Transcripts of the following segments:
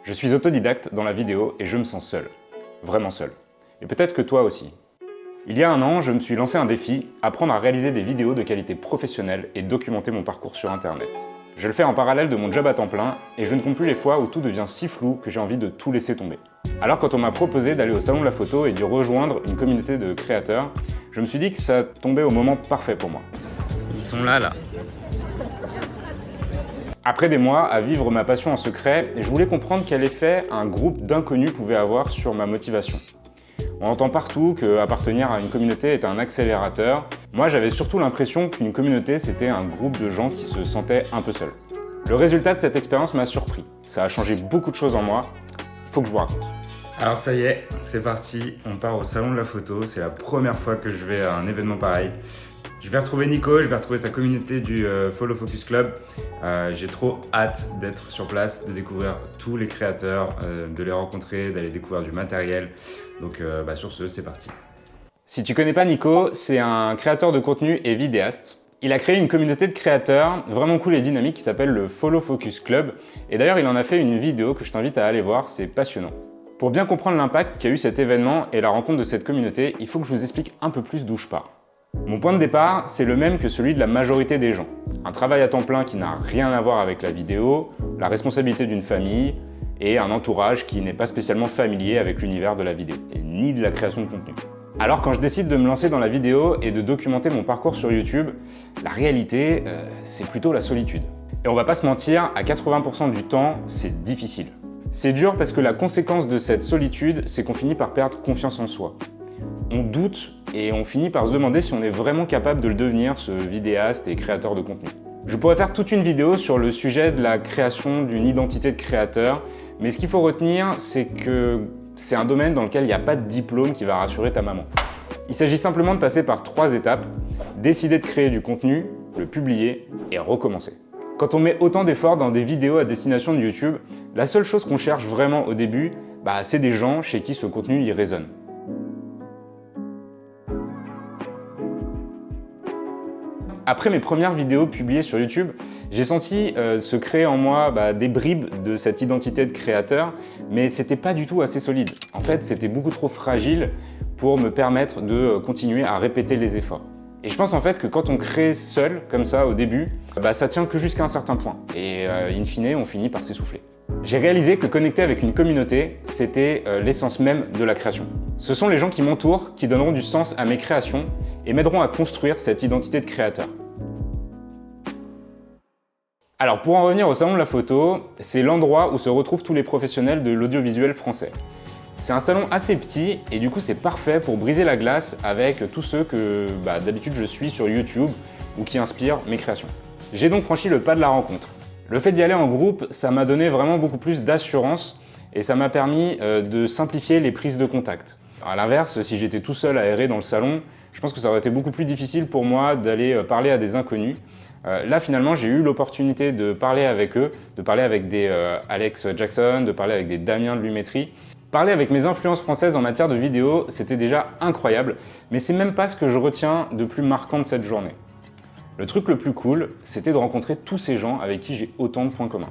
Je suis autodidacte dans la vidéo et je me sens seul. Vraiment seul. Et peut-être que toi aussi. Il y a un an, je me suis lancé un défi, apprendre à réaliser des vidéos de qualité professionnelle et documenter mon parcours sur Internet. Je le fais en parallèle de mon job à temps plein et je ne compte plus les fois où tout devient si flou que j'ai envie de tout laisser tomber. Alors quand on m'a proposé d'aller au salon de la photo et d'y rejoindre une communauté de créateurs, je me suis dit que ça tombait au moment parfait pour moi. Ils sont là. Après des mois à vivre ma passion en secret, je voulais comprendre quel effet un groupe d'inconnus pouvait avoir sur ma motivation. On entend partout qu'appartenir à une communauté est un accélérateur. Moi, j'avais surtout l'impression qu'une communauté, c'était un groupe de gens qui se sentaient un peu seuls. Le résultat de cette expérience m'a surpris. Ça a changé beaucoup de choses en moi. Il faut que je vous raconte. Alors ça y est, c'est parti, on part au salon de la photo. C'est la première fois que je vais à un événement pareil. Je vais retrouver Nico, je vais retrouver sa communauté du Follow Focus Club. J'ai trop hâte d'être sur place, de découvrir tous les créateurs, de les rencontrer, d'aller découvrir du matériel. Donc sur ce, c'est parti. Si tu connais pas Nico, c'est un créateur de contenu et vidéaste. Il a créé une communauté de créateurs vraiment cool et dynamique qui s'appelle le Follow Focus Club. Et d'ailleurs, il en a fait une vidéo que je t'invite à aller voir, c'est passionnant. Pour bien comprendre l'impact qu'a eu cet événement et la rencontre de cette communauté, il faut que je vous explique un peu plus d'où je pars. Mon point de départ, c'est le même que celui de la majorité des gens. Un travail à temps plein qui n'a rien à voir avec la vidéo, la responsabilité d'une famille et un entourage qui n'est pas spécialement familier avec l'univers de la vidéo, et ni de la création de contenu. Alors quand je décide de me lancer dans la vidéo et de documenter mon parcours sur YouTube, la réalité, c'est plutôt la solitude. Et on va pas se mentir, à 80% du temps, c'est difficile. C'est dur parce que la conséquence de cette solitude, c'est qu'on finit par perdre confiance en soi. On doute et on finit par se demander si on est vraiment capable de le devenir, ce vidéaste et créateur de contenu. Je pourrais faire toute une vidéo sur le sujet de la création d'une identité de créateur, mais ce qu'il faut retenir, c'est que c'est un domaine dans lequel il n'y a pas de diplôme qui va rassurer ta maman. Il s'agit simplement de passer par 3 étapes, décider de créer du contenu, le publier et recommencer. Quand on met autant d'efforts dans des vidéos à destination de YouTube, la seule chose qu'on cherche vraiment au début, c'est des gens chez qui ce contenu y résonne. Après mes premières vidéos publiées sur YouTube, j'ai senti se créer en moi des bribes de cette identité de créateur, mais c'était pas du tout assez solide. En fait, c'était beaucoup trop fragile pour me permettre de continuer à répéter les efforts. Et je pense en fait que quand on crée seul, comme ça au début, ça tient que jusqu'à un certain point. Et in fine, on finit par s'essouffler. J'ai réalisé que connecter avec une communauté, c'était l'essence même de la création. Ce sont les gens qui m'entourent qui donneront du sens à mes créations et m'aideront à construire cette identité de créateur. Alors pour en revenir au salon de la photo, c'est l'endroit où se retrouvent tous les professionnels de l'audiovisuel français. C'est un salon assez petit et du coup c'est parfait pour briser la glace avec tous ceux que d'habitude je suis sur YouTube ou qui inspirent mes créations. J'ai donc franchi le pas de la rencontre. Le fait d'y aller en groupe, ça m'a donné vraiment beaucoup plus d'assurance et ça m'a permis de simplifier les prises de contact. A l'inverse, si j'étais tout seul à errer dans le salon, je pense que ça aurait été beaucoup plus difficile pour moi d'aller parler à des inconnus. Là finalement j'ai eu l'opportunité de parler avec eux, de parler avec des Alex Jackson, de parler avec des Damien de Lumétrie. Parler avec mes influences françaises en matière de vidéo, c'était déjà incroyable, mais c'est même pas ce que je retiens de plus marquant de cette journée. Le truc le plus cool, c'était de rencontrer tous ces gens avec qui j'ai autant de points communs.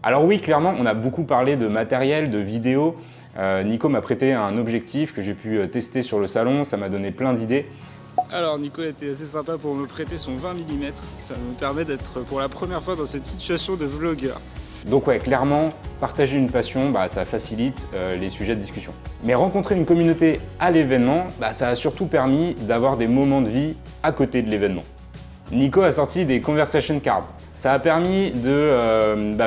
Alors oui, clairement, on a beaucoup parlé de matériel, de vidéo. Nico m'a prêté un objectif que j'ai pu tester sur le salon, ça m'a donné plein d'idées. Alors Nico a été assez sympa pour me prêter son 20 mm, ça me permet d'être pour la première fois dans cette situation de vlogueur. Donc ouais, clairement, partager une passion, ça facilite les sujets de discussion. Mais rencontrer une communauté à l'événement, ça a surtout permis d'avoir des moments de vie à côté de l'événement. Nico a sorti des conversation cards. Ça a permis de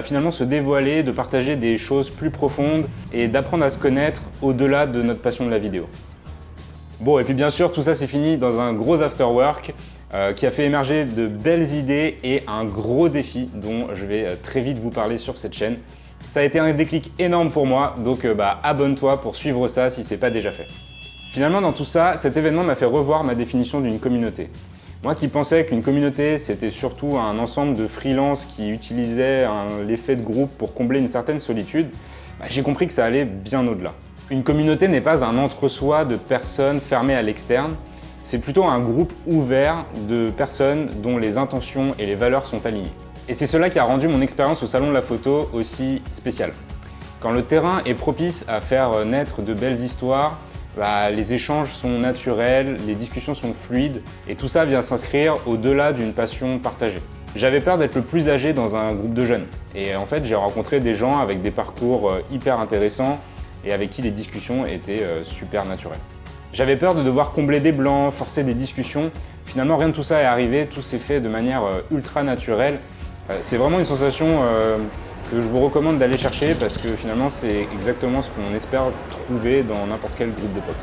finalement se dévoiler, de partager des choses plus profondes et d'apprendre à se connaître au-delà de notre passion de la vidéo. Bon, et puis bien sûr, tout ça c'est fini dans un gros afterwork qui a fait émerger de belles idées et un gros défi dont je vais très vite vous parler sur cette chaîne. Ça a été un déclic énorme pour moi, donc abonne-toi pour suivre ça si c'est pas déjà fait. Finalement, dans tout ça, cet événement m'a fait revoir ma définition d'une communauté. Moi qui pensais qu'une communauté c'était surtout un ensemble de freelances qui utilisaient l'effet de groupe pour combler une certaine solitude, j'ai compris que ça allait bien au-delà. Une communauté n'est pas un entre-soi de personnes fermées à l'externe, c'est plutôt un groupe ouvert de personnes dont les intentions et les valeurs sont alignées. Et c'est cela qui a rendu mon expérience au Salon de la Photo aussi spéciale. Quand le terrain est propice à faire naître de belles histoires, les échanges sont naturels, les discussions sont fluides et tout ça vient s'inscrire au-delà d'une passion partagée. J'avais peur d'être le plus âgé dans un groupe de jeunes et en fait j'ai rencontré des gens avec des parcours hyper intéressants et avec qui les discussions étaient super naturelles. J'avais peur de devoir combler des blancs, forcer des discussions. Finalement rien de tout ça est arrivé, tout s'est fait de manière ultra naturelle. C'est vraiment une sensation que je vous recommande d'aller chercher parce que finalement c'est exactement ce qu'on espère trouver dans n'importe quel groupe de potes.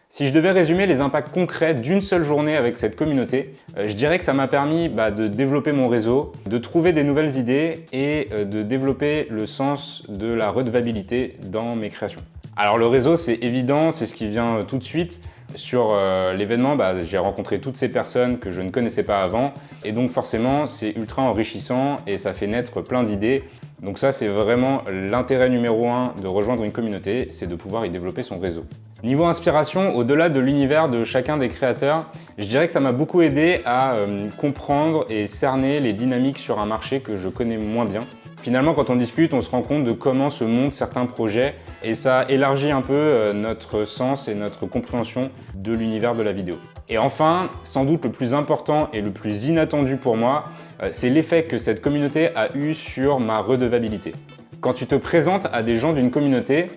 Si je devais résumer les impacts concrets d'une seule journée avec cette communauté, je dirais que ça m'a permis de développer mon réseau, de trouver des nouvelles idées et de développer le sens de la redevabilité dans mes créations. Alors le réseau c'est évident, c'est ce qui vient tout de suite. Sur l'événement, j'ai rencontré toutes ces personnes que je ne connaissais pas avant et donc forcément c'est ultra enrichissant et ça fait naître plein d'idées. Donc ça c'est vraiment l'intérêt numéro 1 de rejoindre une communauté, c'est de pouvoir y développer son réseau. Niveau inspiration, au-delà de l'univers de chacun des créateurs, je dirais que ça m'a beaucoup aidé à comprendre et cerner les dynamiques sur un marché que je connais moins bien. Finalement, quand on discute, on se rend compte de comment se montent certains projets et ça élargit un peu notre sens et notre compréhension de l'univers de la vidéo. Et enfin, sans doute le plus important et le plus inattendu pour moi, c'est l'effet que cette communauté a eu sur ma redevabilité. Quand tu te présentes à des gens d'une communauté,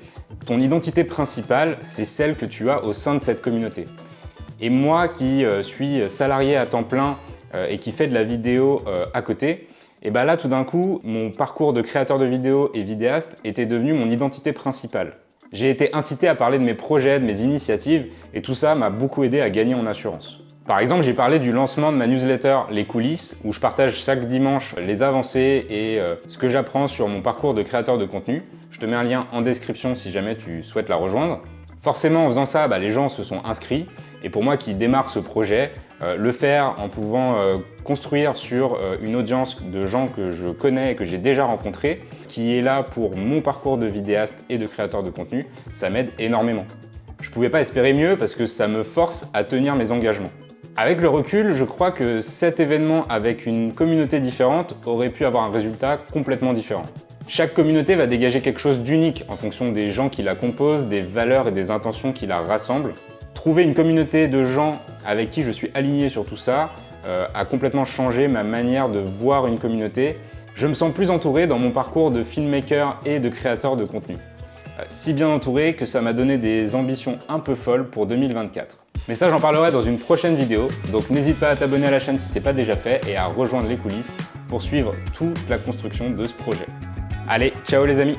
ton identité principale, c'est celle que tu as au sein de cette communauté. Et moi qui suis salarié à temps plein et qui fait de la vidéo à côté, et là tout d'un coup, mon parcours de créateur de vidéos et vidéaste était devenu mon identité principale. J'ai été incité à parler de mes projets, de mes initiatives et tout ça m'a beaucoup aidé à gagner en assurance. Par exemple, j'ai parlé du lancement de ma newsletter Les Coulisses où je partage chaque dimanche les avancées et ce que j'apprends sur mon parcours de créateur de contenu. Je te mets un lien en description si jamais tu souhaites la rejoindre. Forcément, en faisant ça, les gens se sont inscrits et pour moi qui démarre ce projet, le faire en pouvant construire sur une audience de gens que je connais et que j'ai déjà rencontrés, qui est là pour mon parcours de vidéaste et de créateur de contenu, ça m'aide énormément. Je ne pouvais pas espérer mieux parce que ça me force à tenir mes engagements. Avec le recul, je crois que cet événement avec une communauté différente aurait pu avoir un résultat complètement différent. Chaque communauté va dégager quelque chose d'unique en fonction des gens qui la composent, des valeurs et des intentions qui la rassemblent. Trouver une communauté de gens avec qui je suis aligné sur tout ça a complètement changé ma manière de voir une communauté. Je me sens plus entouré dans mon parcours de filmmaker et de créateur de contenu. Si bien entouré que ça m'a donné des ambitions un peu folles pour 2024. Mais ça, j'en parlerai dans une prochaine vidéo, donc n'hésite pas à t'abonner à la chaîne si ce n'est pas déjà fait et à rejoindre les coulisses pour suivre toute la construction de ce projet. Allez, ciao les amis!